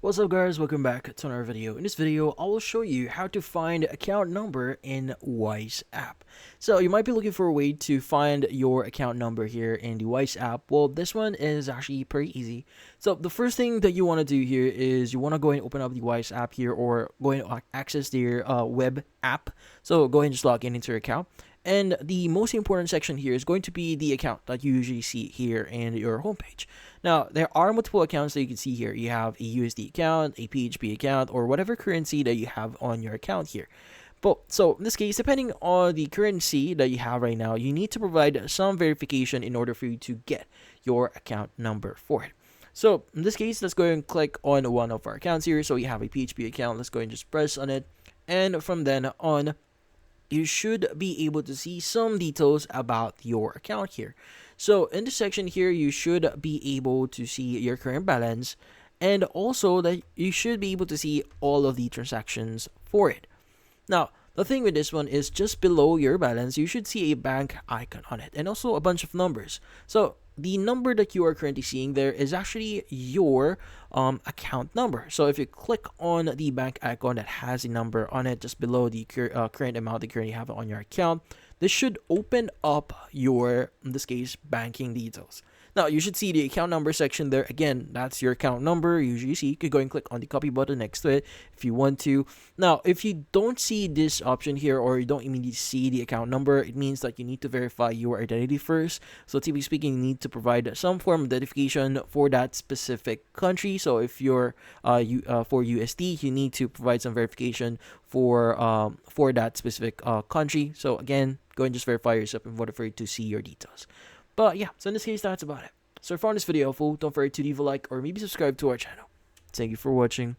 What's up guys, welcome back to another video. In this video, I will show you how to find account number in Wise app. So you might be looking for a way to find your account number here in the Wise app. Well, this one is actually pretty easy. So the first thing that you want to do here is you want to go and open up the Wise app here, or go and access their web app. So go ahead and just log in into your account. And the most important section here is going to be the account that you usually see here in your homepage. Now, there are multiple accounts that you can see here. You have a USD account, a PHP account, or whatever currency that you have on your account here. But so in this case, depending on the currency that you have right now, you need to provide some verification in order for you to get your account number for it. So in this case, let's go and click on one of our accounts here. So we have a PHP account. Let's go and just press on it. And from then on, you should be able to see some details about your account here. So in this section here, you should be able to see your current balance, and also that you should be able to see all of the transactions for it. Now, the thing with this one is just below your balance, you should see a bank icon on it and also a bunch of numbers. So the number that you are currently seeing there is actually your account number. So if you click on the bank icon that has a number on it just below the current amount that you currently have on your account, this should open up your, in this case, banking details. Now, you should see the account number section there. Again, that's your account number. Usually you see, you could go and click on the copy button next to it if you want to. Now, if you don't see this option here, or you don't immediately see the account number, it means that you need to verify your identity first. So typically speaking, you need to provide some form of identification for that specific country. So if you're for USD, you need to provide some verification for that specific country. So again, go and just verify yourself in order for you to see your details. But yeah, so in this case, that's about it. So if you found this video helpful, don't forget to leave a like or maybe subscribe to our channel. Thank you for watching.